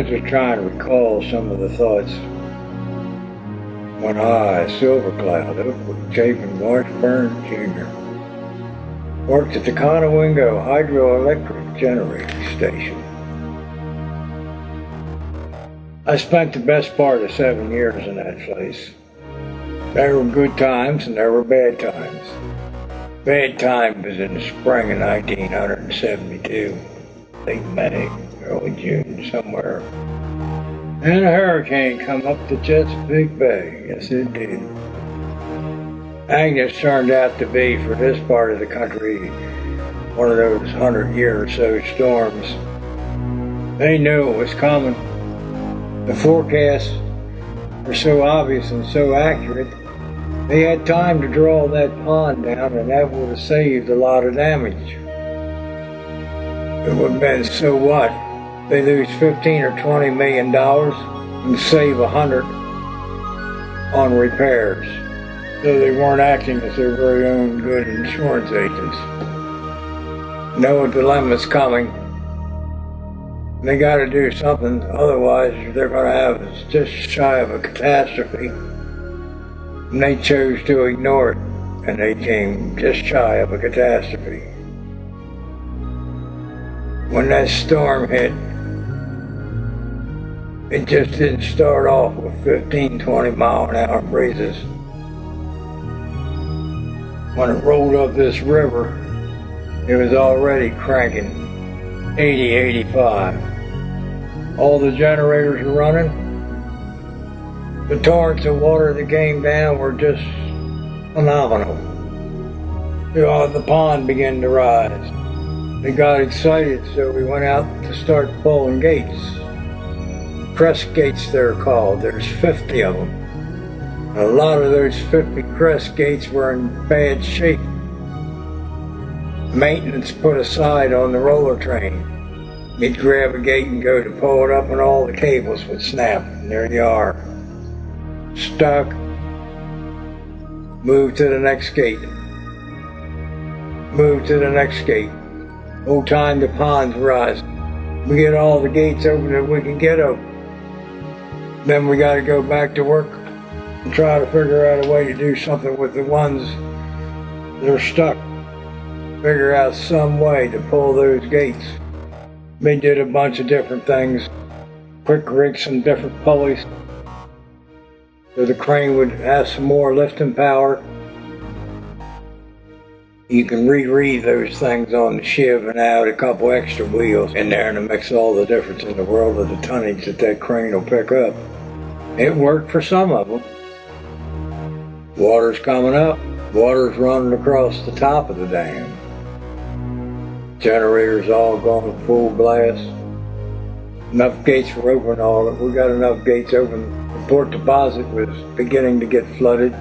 was just trying to recall some of the thoughts when I, Silvercloud, of Chapin Washburn Jr., worked at the Conowingo hydroelectric generating station. I spent the best part of 7 years in that place. There were good times and there were bad times. Bad time was in the spring of 1972, late May, early June, somewhere. And a hurricane come up the Chesapeake Bay. Yes, it did. Agnes turned out to be, for this part of the country, one of those 100-year or so storms. They knew it was coming. The forecasts were so obvious and so accurate, they had time to draw that pond down, and that would have saved a lot of damage. It would have been, so what? They lose $15 or $20 million and save $100 on repairs. So they weren't acting as their very own good insurance agents. No dilemma's coming. They got to do something, otherwise they're going to have just shy of a catastrophe. And they chose to ignore it, and they came just shy of a catastrophe. When that storm hit, it just didn't start off with 15, 20 mile an hour breezes. When it rolled up this river, it was already cranking 80, 85. All the generators were running. The torrents of water that came down were just phenomenal. The pond began to rise. They got excited, so we went out to start pulling gates. Crest gates, they're called. There's 50 of them. A lot of those 50 crest gates were in bad shape. Maintenance put aside on the roller train. You'd grab a gate and go to pull it up, and all the cables would snap, and there you are. Stuck. Move to the next gate. Move to the next gate. Whole time the pond's rising. We get all the gates open that we can get open. Then we got to go back to work and try to figure out a way to do something with the ones that are stuck. Figure out some way to pull those gates. They did a bunch of different things. Quick rigs and different pulleys. So the crane would have some more lifting power. You can reread those things on the shiv and add a couple extra wheels in there, and it makes all the difference in the world of the tonnage that crane will pick up. It worked for some of them. Water's coming up. Water's running across the top of the dam. Generators all going full blast. Enough gates were open. We got enough gates open. The port deposit was beginning to get flooded.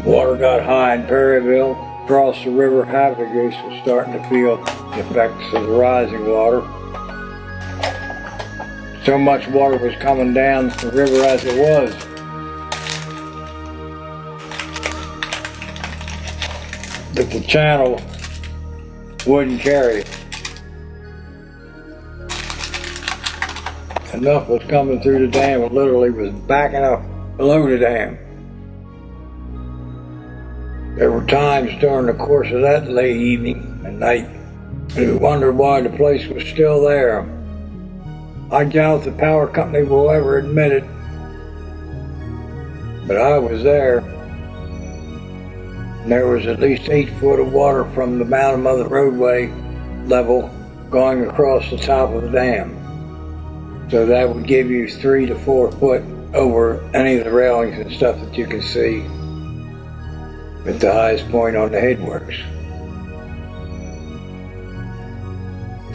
Water got high in Perryville. Across the river, Havigus was starting to feel the effects of the rising water. So much water was coming down the river as it was. That the channel wouldn't carry it. Enough was coming through the dam, it literally was backing up below the dam. There were times during the course of that late evening and night we wondered why the place was still there. I doubt the power company will ever admit it, but I was there. And there was at least 8 foot of water from the bottom of the roadway level going across the top of the dam. So that would give you 3 to 4 foot over any of the railings and stuff that you can see at the highest point on the headworks.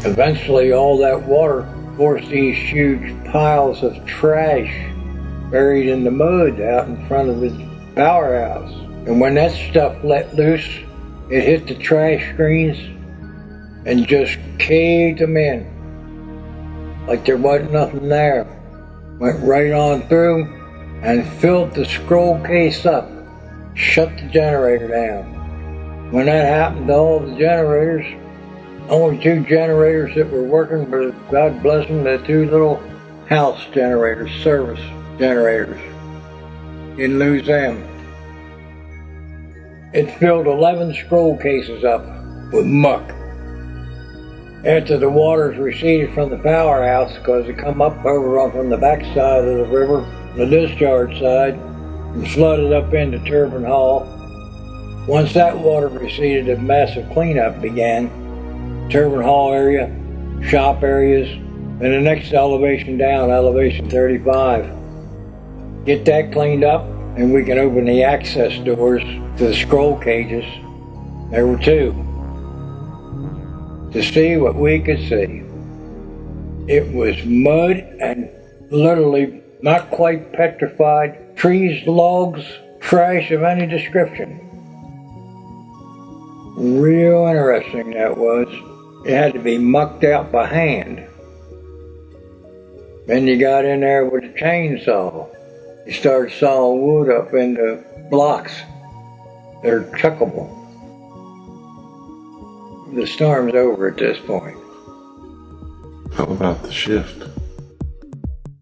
Eventually all that water forced these huge piles of trash buried in the mud out in front of the powerhouse. And when that stuff let loose, it hit the trash screens and just caved them in. Like there wasn't nothing there. Went right on through and filled the scroll case up. Shut the generator down. When that happened to all the generators, Only 2 generators that were working, but God bless them, the 2 little house generators, service generators. Didn't lose them. It filled 11 scroll cases up with muck. After the waters receded from the powerhouse, because it come up over on from the backside of the river, the discharge side, and flooded up into Turbine Hall. Once that water receded, a massive cleanup began. Turbine Hall area, shop areas, and the next elevation down, elevation 35. Get that cleaned up, and we can open the access doors to the scroll cages. There were 2. To see what we could see. It was mud and literally not quite petrified, trees, logs, trash of any description. Real interesting that was. It had to be mucked out by hand. Then you got in there with a chainsaw. You started sawing wood up into blocks that are chuckable. The storm's over at this point. How about the shift?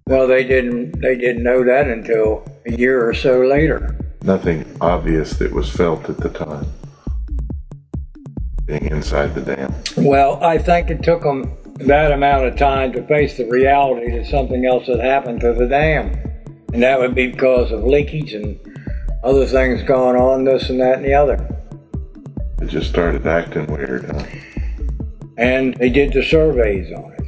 Well, they didn't know that until a year or so later. Nothing obvious that was felt at the time, being inside the dam. Well, I think it took them that amount of time to face the reality that something else had happened to the dam. And that would be because of leakage and other things going on, this and that and the other. It just started acting weird, huh? And they did the surveys on it.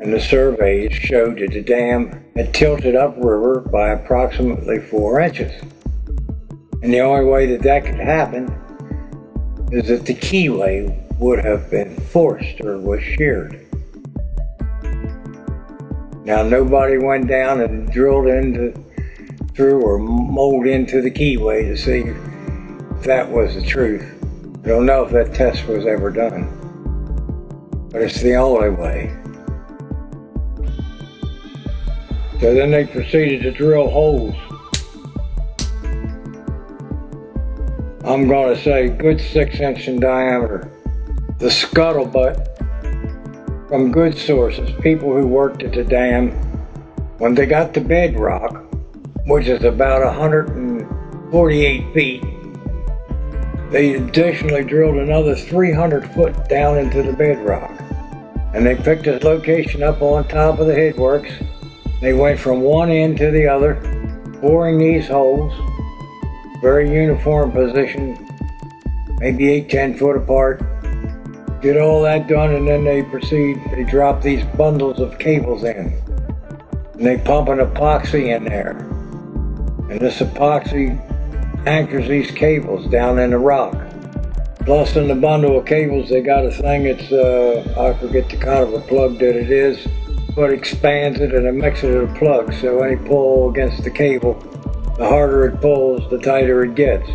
And the surveys showed that the dam had tilted upriver by approximately 4 inches. And the only way that that could happen is that the keyway would have been forced or was sheared. Now nobody went down and drilled through or mowed into the keyway to see if that was the truth. I don't know if that test was ever done, but it's the only way. So then they proceeded to drill holes. I'm going to say good 6 inch in diameter. The scuttlebutt from good sources, people who worked at the dam, when they got to bedrock, which is about 148 feet, they additionally drilled another 300 foot down into the bedrock. And they picked this location up on top of the headworks. They went from one end to the other, boring these holes, very uniform position, maybe 8-10 foot apart. Get all that done, and then they drop these bundles of cables in. And they pump an epoxy in there. And this epoxy anchors these cables down in the rock. Plus in the bundle of cables they got a thing, it's I forget the kind of a plug that it is, but expands it and it makes it a plug, so any pull against the cable, the harder it pulls, the tighter it gets.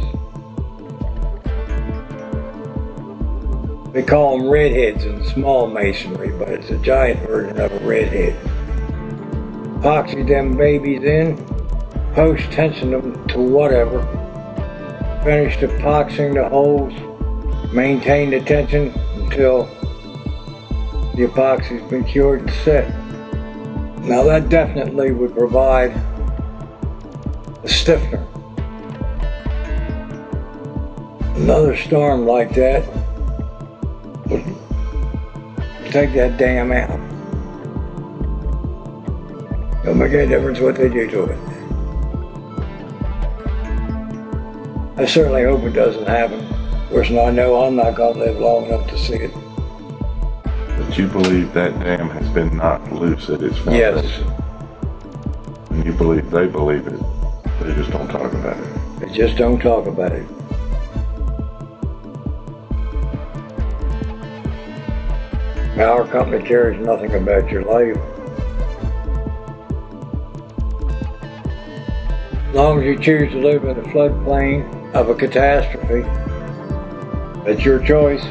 They call them redheads in small masonry, but it's a giant version of a redhead. Epoxy them babies in, post-tension them to whatever, finished epoxying the holes, maintain the tension until the epoxy's been cured and set. Now that definitely would provide a stiffener. Another storm like that would take that dam out. Don't make any difference what they do to it. I certainly hope it doesn't happen. Of course, I know I'm not going to live long enough to see it. But you believe that dam has been knocked loose at its foundation? Yes. And you believe they believe it. They just don't talk about it. They just don't talk about it. Our company cares nothing about your life. As long as you choose to live in the floodplain of a catastrophe, that's your choice.